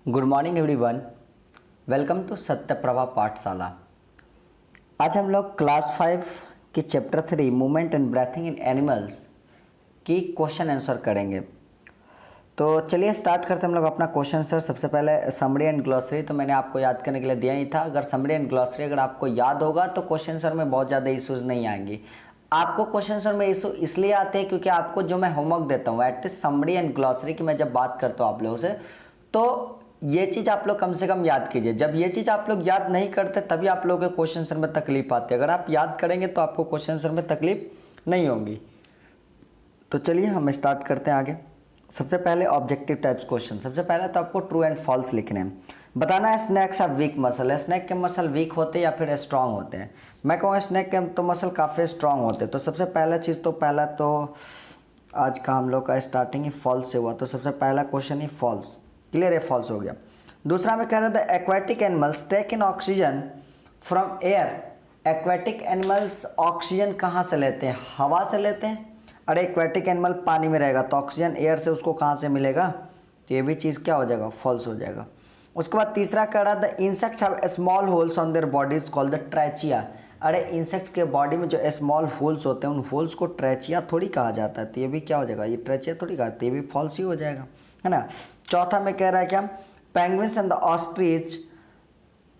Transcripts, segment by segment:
Good morning everyone, welcome to Satyaprabha Pathshala. आज हम लोग क्लास 5 की chapter 3 movement and breathing in animals की क्वेश्चन आंसर करेंगे। तो चलिए स्टार्ट करते हैं हम लोग अपना क्वेश्चन आंसर। सबसे पहले समरी एंड ग्लॉसरी तो मैंने आपको याद करने के लिए दिया ही था। अगर समरी एंड ग्लॉसरी अगर आपको याद होगा तो क्वेश्चन आंसर में बहुत ज़्यादा इश्यूज नहीं आएंगी। आपको क्वेश्चन आंसर में इशू इसलिए आते हैं क्योंकि आपको जो मैं होमवर्क देता हूँ एटलीस्ट समरी एंड ग्लॉसरी की मैं जब बात करता हूँ आप लोगों से, तो ये चीज़ आप लोग कम से कम याद कीजिए। जब ये चीज़ आप लोग याद नहीं करते तभी आप लोगों के क्वेश्चन आंसर में तकलीफ आती है। अगर आप याद करेंगे तो आपको क्वेश्चन आंसर में तकलीफ नहीं होगी। तो चलिए हम स्टार्ट करते हैं आगे। सबसे पहले ऑब्जेक्टिव टाइप्स क्वेश्चन। सबसे पहले तो आपको ट्रू एंड फॉल्स लिखने हैं। बताना है स्नैक्स आर वीक मसल है। स्नैक के मसल वीक होते हैं या फिर स्ट्रांग होते हैं? मैं कहूँ स्नैक के तो मसल काफ़ी स्ट्रांग होते हैं। तो सबसे पहला चीज़ तो पहला तो आज का हम लोग का स्टार्टिंग ही फॉल्स से हुआ, तो सबसे पहला क्वेश्चन ही फॉल्स। क्लियर है, फॉल्स हो गया। दूसरा में कह रहा था aquatic animals take in oxygen from air. Aquatic animals oxygen कहाँ से लेते हैं? हवा से लेते हैं। अरे एक्वाटिक एनिमल पानी में रहेगा तो ऑक्सीजन एयर से उसको कहाँ से मिलेगा? तो ये भी चीज़ क्या हो जाएगा? फॉल्स हो जाएगा। उसके बाद तीसरा कह रहा था insects have small holes on their bodies called the trachea. अरे इंसेक्ट्स के बॉडी में जो स्मॉल होल्स होते हैं उन होल्स को ट्रैचिया थोड़ी कहा जाता है। तो ये भी क्या हो जाएगा? ये ट्रैचिया थोड़ी कहा, तो ये भी फॉल्स ही हो जाएगा, है ना। चौथा में कह रहा है क्या? Penguins and the ostrich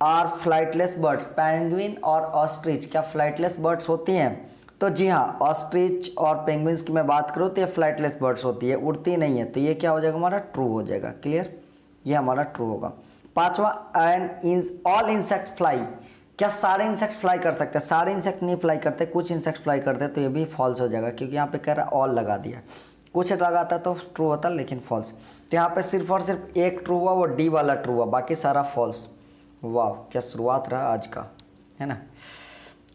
are flightless birds. Penguin और ऑस्ट्रिच क्या फ्लाइटलेस बर्ड्स होती हैं? तो जी हाँ, ऑस्ट्रिच और पेंगुइन्स की मैं बात करूँ तो ये फ्लाइटलेस बर्ड्स होती है, उड़ती नहीं है। तो ये क्या हो जाएगा? हमारा ट्रू हो जाएगा। क्लियर, ये हमारा ट्रू होगा। पांचवा एंड ऑल इंसेक्ट फ्लाई। क्या सारे इंसेक्ट फ्लाई कर सकते हैं? सारे इंसेक्ट नहीं फ्लाई करते, कुछ इंसेक्ट फ्लाई करते हैं। तो ये भी फॉल्स हो जाएगा क्योंकि यहाँ पे कह रहा है ऑल लगा दिया। कुछ लगाता तो ट्रू होता लेकिन फॉल्स। तो यहाँ पे सिर्फ और सिर्फ एक ट्रू हुआ, वो डी वाला ट्रू हुआ, बाकी सारा फॉल्स। वाह क्या शुरुआत रहा आज का, है ना।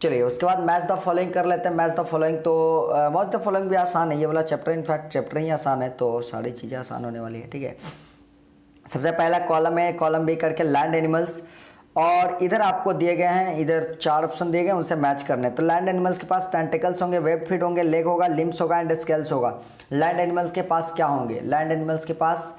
चलिए उसके बाद मैच द फॉलोइंग कर लेते हैं। मैच द फॉलोइंग तो मैच द फॉलोइंग भी आसान है, ये वाला चैप्टर इनफैक्ट चैप्टर ही आसान है, तो सारी चीज़ें आसान होने वाली है। ठीक है, सबसे पहला कॉलम है, कॉलम बी करके लैंड एनिमल्स, और इधर आपको दिए गए हैं, इधर 4 ऑप्शन दिए गए हैं, उनसे मैच करने। तो लैंड एनिमल्स के पास टेंटिकल्स होंगे, वेब फीट होंगे, लेग होगा, लिम्स होगा एंड स्केल्स होगा। लैंड एनिमल्स के पास क्या होंगे? लैंड एनिमल्स के पास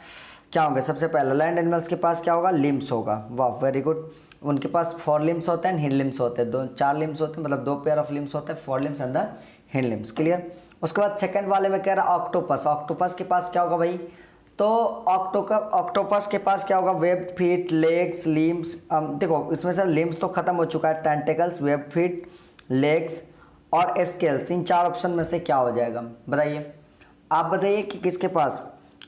क्या होंगे? सबसे पहला लैंड एनिमल्स के पास क्या होगा? लिम्स होगा। वाह वेरी गुड। उनके पास 4 लिम्स होते हैं, हिंड लिम्स होते हैं, 4 लिम्स होते हैं, मतलब 2 पेयर ऑफ लिम्स होते हैं, 4 limbs and the hind limbs. Clear. उसके बाद सेकंड वाले में कह रहा ऑक्टोपस। ऑक्टोपस के पास क्या होगा भाई? तो ऑक्टोपस के पास क्या होगा? Web feet, legs, limbs. देखो इसमें से लिम्स तो खत्म हो चुका है, टेंटिकल्स, वेब फीट, लेग्स और स्केल्स। इन 4 ऑप्शन में से क्या हो जाएगा? बताइए, आप बताइए कि किसके पास?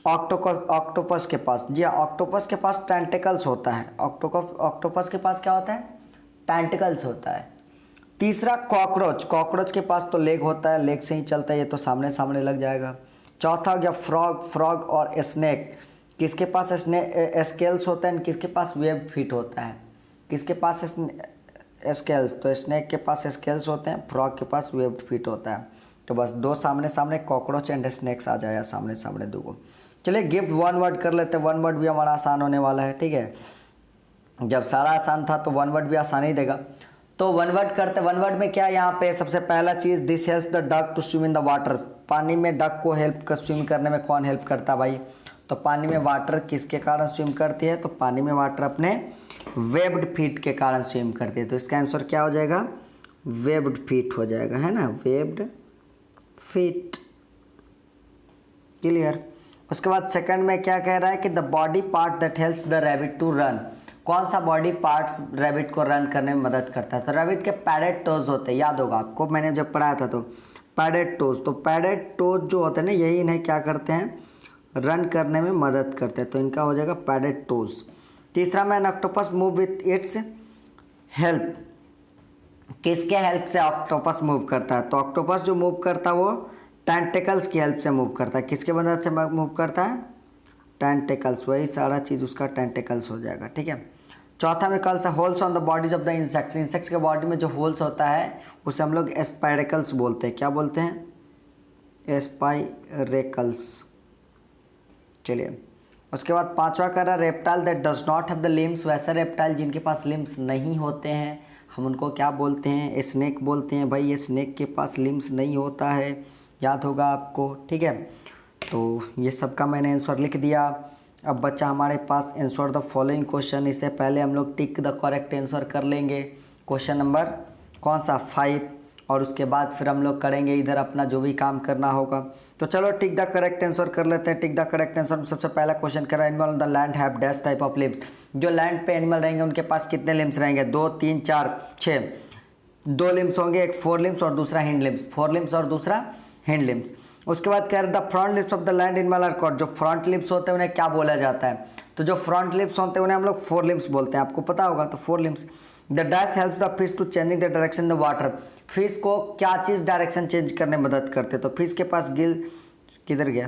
ऑक्टोपस के पास। जी हाँ, ऑक्टोपस के पास टेंटिकल्स होता है। ऑक्टोपस के पास क्या होता है? टेंटिकल्स होता है। तीसरा कॉकरोच। कॉकरोच के पास तो लेग होता है, लेग से ही चलता है, ये तो सामने सामने लग जाएगा। चौथा हो गया फ्रॉग। फ्रॉग और स्नेक, किसके पास स्केल्स होते हैं, किसके पास वेब फीट होता है? किसके पास स्केल्स? तो स्नेक के पास स्केल्स होते हैं, फ्रॉग के पास वेब फीट होता है। तो बस 2 सामने सामने कॉकरोच एंड स्नेक्स आ जाएगा सामने सामने 2 चलिए गिव 1 वर्ड कर लेते हैं। 1 वर्ड भी हमारा आसान होने वाला है। ठीक है, जब सारा आसान था तो 1 वर्ड भी आसान ही देगा। तो 1 वर्ड करते। 1 वर्ड में क्या यहाँ पे सबसे पहला चीज़, this help the duck to swim in the water. पानी में डक को हेल्प कर स्विम करने में कौन हेल्प करता भाई? तो पानी में वाटर किसके कारण स्विम करती है? तो पानी में वाटर अपने वेब्ड फीट के कारण स्विम करती है। तो इसका आंसर क्या हो जाएगा? वेब्ड फीट हो जाएगा, है ना, वेब्ड फीट। क्लियर। उसके बाद सेकंड में क्या कह रहा है कि the body part that helps the rabbit to run. कौन सा बॉडी पार्ट्स रैबिट को रन करने में मदद करता है? तो रैबिट के पैडेड टोज होते हैं, याद होगा आपको, मैंने जब पढ़ाया था तो पैडेड टोज। तो पैडेड टोज जो होते हैं ना, यही इन्हें क्या करते हैं? रन करने में मदद करते हैं। तो इनका हो जाएगा पैडेड टोज। तीसरा में octopus move with its help. किसके हेल्प से ऑक्टोपस मूव करता है? तो ऑक्टोपस जो मूव करता है वो टेंटिकल्स की हेल्प से मूव करता है। किसके मदद से मूव करता है? टेंटिकल्स। वही सारा चीज़ उसका टेंटिकल्स हो जाएगा। ठीक है। चौथा में कल से holes on the bodies of the insects. Insects के बॉडी में जो होल्स होता है उसे हम लोग स्पाइरेकल्स बोलते हैं। क्या बोलते हैं? स्पाइरेकल्स। चलिए उसके बाद पांचवा कर रहा reptile that does not have the limbs. वैसे रेप्टाइल जिनके पास लिम्स नहीं होते हैं हम उनको क्या बोलते हैं? स्नेक बोलते हैं। भाई ये स्नेक के पास लिम्स नहीं होता है, याद होगा आपको। ठीक है, तो ये सब का मैंने आंसर लिख दिया। अब बच्चा हमारे पास आंसर द फॉलोइंग क्वेश्चन। इससे पहले हम लोग टिक द करेक्ट आंसर कर लेंगे क्वेश्चन नंबर कौन सा 5, और उसके बाद फिर हम लोग करेंगे इधर अपना जो भी काम करना होगा। तो चलो टिक द करेक्ट आंसर कर लेते हैं। टिक द करेक्ट आंसर में सबसे पहला क्वेश्चन करा, animal on the land have dash type of limbs. जो लैंड पे एनिमल रहेंगे उनके पास कितने लिम्स रहेंगे? 2 3 4 6। 2 लिम्स होंगे, एक 4 लिम्स और दूसरा हिंड लिम्स, 4 लिम्स और दूसरा हिंड लिम्स। उसके बाद कह रहे the front limbs of the land animal are called. जो फ्रंट लिप्स होते हैं उन्हें क्या बोला जाता है? तो जो फ्रंट लिप्स होते हैं उन्हें हम लोग 4 लिम्स बोलते हैं, आपको पता होगा। तो 4 limbs. The dash helps the fish to changing the direction in the water. Fish को क्या चीज़ डायरेक्शन चेंज करने में मदद करते? तो फिश के पास गिल, किधर गया?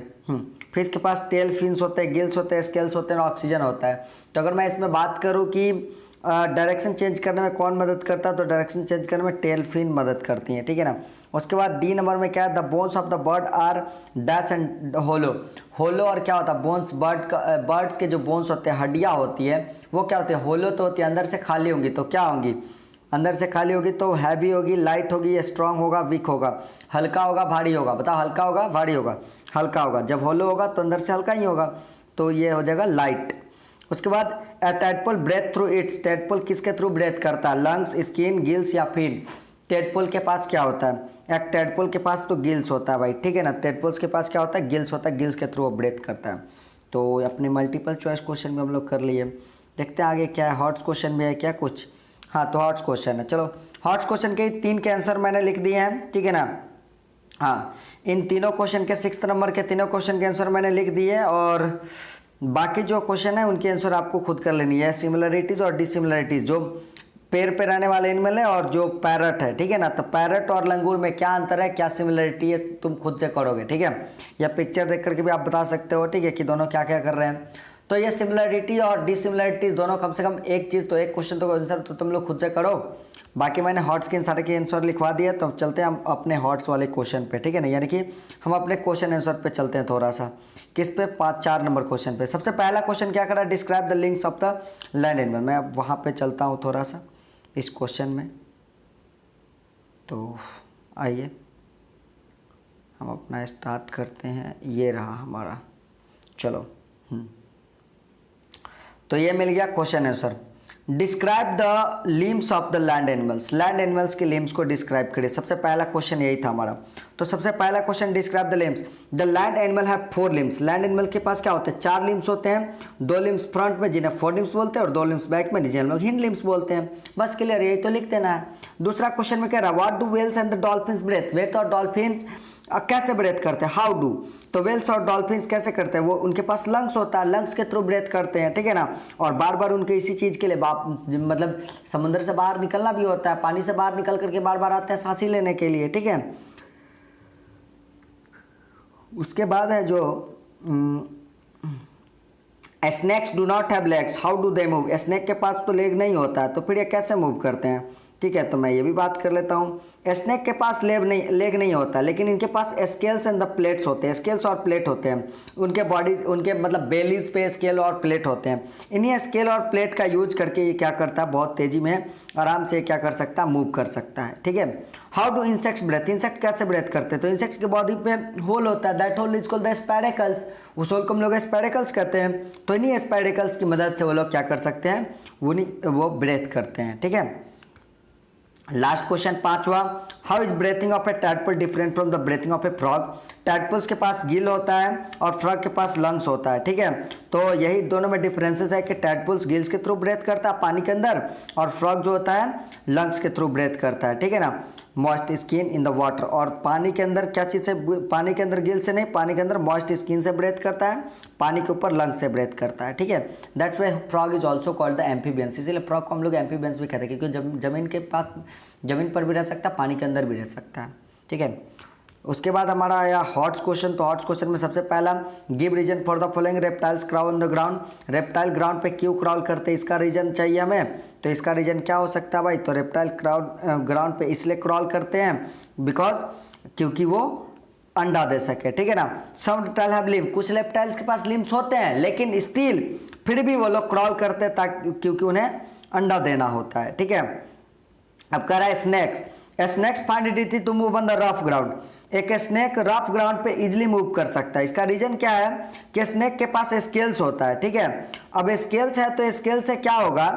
फिश के पास टेल फिन्स होते हैं, गिल्स होते हैं, स्केल्स होते हैं, ऑक्सीजन होता है। तो अगर मैं इसमें बात करूँ कि डायरेक्शन चेंज करने में कौन मदद करता है, तो डायरेक्शन चेंज करने में टेल फिन मदद करती हैं, ठीक है ना। उसके बाद डी नंबर में क्या है? The bones of the bird are dash and hollow. Hollow और क्या होता है? बोन्स, बर्ड्स के जो बोन्स होते हैं, हड्डियाँ होती है, वो क्या होती है? होलो तो होती है, अंदर से खाली होंगी। तो क्या होंगी? अंदर से खाली होगी तो हैवी होगी, लाइट होगी, स्ट्रांग होगा, वीक होगा, हल्का होगा, भारी होगा। बताओ, हल्का होगा, भारी होगा? हल्का होगा। जब होलो होगा तो अंदर से हल्का ही होगा, तो ये हो जाएगा लाइट। उसके बाद tadpole breathe through its. Tadpole किसके थ्रू ब्रेथ करता है? लंग्स, स्किन, गिल्स या फिन? टैडपोल के पास क्या होता है? एक टैडपोल के पास तो गिल्स होता है भाई, ठीक है ना। टैडपोल्स के पास क्या होता है? गिल्स होता है, गिल्स के थ्रू वो ब्रेथ करता है। तो अपने मल्टीपल चॉइस क्वेश्चन में हम लोग कर लिए। देखते हैं आगे क्या है। हॉट्स क्वेश्चन में है क्या कुछ? हाँ, तो हॉट्स क्वेश्चन है। चलो, हॉट्स क्वेश्चन के 3 के आंसर मैंने लिख दिए हैं, ठीक है ना। हाँ, इन तीनों क्वेश्चन के 6th नंबर के तीनों क्वेश्चन के आंसर मैंने लिख दिए, और बाकी जो क्वेश्चन है उनके आंसर आपको खुद कर लेनी है। सिमिलरिटीज़ और डिसिमिलरिटीज़, जो पेड़ पे रहने वाले एनिमल है और जो पैरट है, ठीक है ना। तो पैरट और लंगूर में क्या अंतर है, क्या सिमिलरिटी है, तुम खुद से करोगे, ठीक है। या पिक्चर देख करके भी आप बता सकते हो, ठीक है, कि दोनों क्या क्या कर रहे हैं। तो ये सिमिलरिटी और डिसिमिलरिटीज़ दोनों कम से कम एक चीज़, तो एक क्वेश्चन तो आंसर तो तुम लोग खुद से करो। बाकी मैंने हॉट्स के सारे के आंसर लिखवा दिए। तो चलते हैं हम अपने हॉट्स वाले क्वेश्चन पे, ठीक है ना। यानी कि हम अपने क्वेश्चन आंसर पे चलते हैं थोड़ा सा। किस पे? 4 नंबर क्वेश्चन पे। सबसे पहला क्वेश्चन क्या करा? Describe the links of the land animal. मैं अब वहाँ पे चलता हूँ थोड़ा सा इस क्वेश्चन में। तो आइए हम अपना स्टार्ट करते हैं। ये रहा हमारा, चलो। तो ये मिल गया question answer. Describe the limbs of the land animals. Land animals के लिम्स को डिस्क्राइब करिए। सबसे पहला क्वेश्चन यही था हमारा। तो सबसे पहला question, describe the limbs. The land animal have 4 limbs. Land animal के पास क्या होते हैं? 4 लिम्स होते हैं। 2 लिम्स फ्रंट में जिन्हें 4 लिम्स बोलते हैं, और 2 लिम्स बैक में जिन्हें हम लोग हिंड लिम्स बोलते हैं। बस क्लियर, यही तो लिख देना है। दूसरा क्वेश्चन में कह रहा है what do whales and the dolphins breathe. Whale और डॉल्फिन्स कैसे ब्रेथ करते हैं? How do. तो वेल्स और डॉल्फिन्स कैसे करते हैं? वो उनके पास लंग्स होता है, लंग्स के थ्रू ब्रेथ करते हैं, ठीक है ना। और बार बार उनके इसी चीज़ के लिए मतलब समुद्र से बाहर निकलना भी होता है, पानी से बाहर निकल करके बार बार आते हैं सांस लेने के लिए, ठीक है। उसके बाद है जो snakes do not have legs, how do they move. Snake के पास तो लेग नहीं होता है, तो फिर ये कैसे मूव करते हैं, ठीक है। तो मैं ये भी बात कर लेता हूँ। स्नेक के पास लेग नहीं होता, लेकिन इनके पास स्केल्स एंड द प्लेट्स होते हैं। स्केल्स और प्लेट होते हैं उनके बॉडी, उनके मतलब बेलीज पे स्केल और प्लेट होते हैं। इन्हीं स्केल और प्लेट का यूज करके ये क्या करता है? बहुत तेजी में आराम से क्या कर सकता है? मूव कर सकता है, ठीक है। How do insects breathe. Insect कैसे ब्रेथ करते हैं? तो इंसेक्ट्स के बॉडी पे होल होता है, that hole is called the spiracles. उस होल को हम लोग स्पाइरेकल्स कहते हैं। तो इन्हीं स्पाइरेकल्स की मदद से वो लोग क्या कर सकते हैं? वो ब्रेथ करते हैं, ठीक है। लास्ट क्वेश्चन 5वां, how is breathing of a tadpole different from the breathing of a frog. Tadpoles के पास गिल होता है और फ्रॉग के पास लंग्स होता है, ठीक है। तो यही दोनों में डिफरेंसेस है कि टैडपोल्स गिल्स के थ्रू ब्रेथ करता है पानी के अंदर, और फ्रॉग जो होता है लंग्स के थ्रू ब्रेथ करता है, ठीक है ना। Moist skin in the water, और पानी के अंदर क्या चीज़ से? पानी के अंदर गिल से नहीं, पानी के अंदर मॉइस्ट स्किन से ब्रेथ करता है, पानी के ऊपर लंग्स से ब्रेथ करता है, ठीक है। That's why frog is also called the amphibians. इसीलिए फ्रॉग को हम लोग एम्फीबियंस भी कहते हैं, क्योंकि जमीन के पास, जमीन पर भी रह सकता है, पानी के अंदर भी रह सकता है, ठीक है। उसके बाद हमारा आया हॉट्स क्वेश्चन। तो हॉट्स क्वेश्चन में सबसे पहला, give reason for the following reptiles crawl on the ground. Reptile ground पे क्यों क्राउल करते हैं, इसका रीजन चाहिए हमें। तो इसका रीजन क्या हो सकता है भाई? तो रेप्टाइल ग्राउंड पे इसलिए क्राउल करते हैं बिकॉज, क्योंकि वो अंडा दे सके, ठीक है ना। सम रेप्टाइल हैव लिम्स, कुछ रेप्टाइल्स के पास लिम्स होते हैं, लेकिन स्टिल फिर भी वो लोग क्राउल करते हैं ताकि, क्योंकि उन्हें अंडा देना होता है, ठीक है। अब कह रहा है snakes. Snakes find it easy to move on the rough ground. एक स्नेक रफ ग्राउंड पे इजीली मूव कर सकता है। इसका रीजन क्या है कि स्नेक के पास स्केल्स होता है, ठीक है। अब स्केल्स है तो स्केल से क्या होगा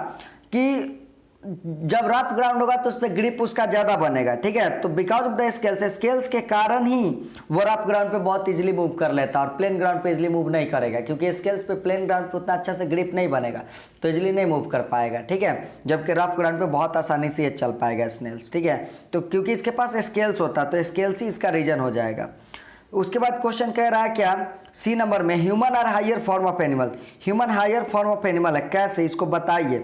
कि जब रफ ग्राउंड होगा तो उस पर ग्रिप उसका ज्यादा बनेगा, ठीक है। तो बिकॉज ऑफ द स्केल्स के कारण ही वो रफ ग्राउंड पे बहुत इजीली मूव कर लेता है और प्लेन ग्राउंड पे इजीली मूव नहीं करेगा, क्योंकि स्केल्स पे प्लेन ग्राउंड पे उतना अच्छा से ग्रिप नहीं बनेगा, तो इजीली नहीं मूव कर पाएगा, ठीक है। जबकि रफ ग्राउंड पे बहुत आसानी से ये चल पाएगा स्नेल्स, ठीक है। तो क्योंकि इसके पास स्केल्स होता है तो स्केल्स ही इसका रीजन हो जाएगा। उसके बाद क्वेश्चन कह रहा है क्या, सी नंबर में, human are higher form of animal. Human higher form of animal है, कैसे, इसको बताइए।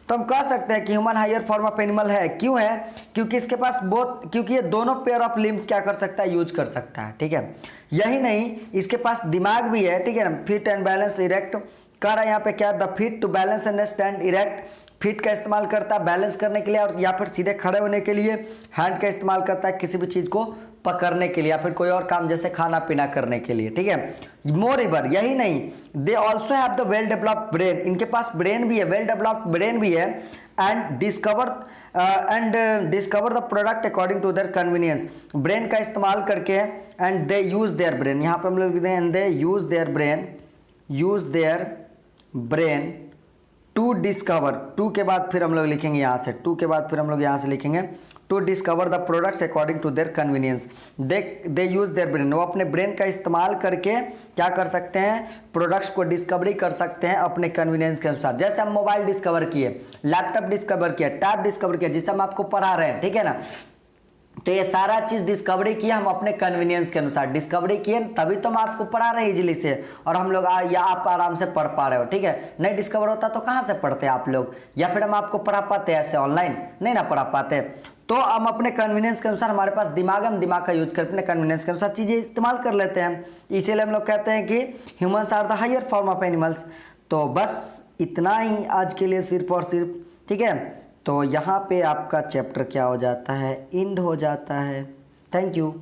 तो हम कह सकते हैं कि human higher form of animal है। क्यों है, क्योंकि इसके पास क्योंकि ये दोनों पेयर ऑफ लिम्स क्या कर सकता है, यूज कर सकता है, ठीक है। यही नहीं, इसके पास दिमाग भी है, ठीक है ना। फिट एंड बैलेंस इरेक्ट कह रहा है यहाँ पे क्या, the feet to balance and stand erect. Feet का इस्तेमाल करता है बैलेंस करने के लिए और या फिर सीधे खड़े होने के लिए। हैंड का इस्तेमाल करता है किसी भी चीज को पकड़ने के लिए या फिर कोई और काम जैसे खाना पीना करने के लिए, ठीक है। मोर एवर, यही नहीं, they also have the well developed brain. इनके पास ब्रेन भी है, वेल डेवलप्ड ब्रेन भी है। And discover the product according to their convenience. Brain का इस्तेमाल करके and they use their brain, यहाँ पे हम लोग लिखते हैं and they use their brain to discover. To के बाद फिर हम लोग लिखेंगे यहाँ से, टू के बाद फिर हम लोग यहाँ से लिखेंगे to discover the products according to their convenience. They use their brain, वो अपने ब्रेन का इस्तेमाल करके क्या कर सकते हैं, प्रोडक्ट्स को डिस्कवरी कर सकते हैं अपने कन्वीनियंस के अनुसार। जैसे हम मोबाइल डिस्कवर किए, लैपटॉप डिस्कवर किया, टैब डिस्कवर किया, जिसे हम आपको पढ़ा रहे हैं, ठीक है ना। तो ये सारा चीज डिस्कवरी किया हम अपने कन्वीनियंस के अनुसार डिस्कवरी किए, तभी तो हम आपको पढ़ा रहे हैं इजीली से, और हम लोग या आप आराम से पढ़ पा रहे हो, ठीक है। नहीं डिस्कवर होता तो कहाँ से पढ़ते आप लोग, या फिर हम आपको पढ़ा पाते ऐसे ऑनलाइन, नहीं ना पढ़ा पाते। तो हम अपने कन्वीनियंस के अनुसार, हमारे पास दिमाग है, हम दिमाग का यूज कर अपने कन्वीनियंस के अनुसार चीजें इस्तेमाल कर लेते हैं। इसीलिए हम लोग कहते हैं कि humans are the higher form of animals. तो बस इतना ही आज के लिए, सिर्फ और सिर्फ, ठीक है। तो यहाँ पे आपका चैप्टर क्या हो जाता है, एंड हो जाता है। Thank you.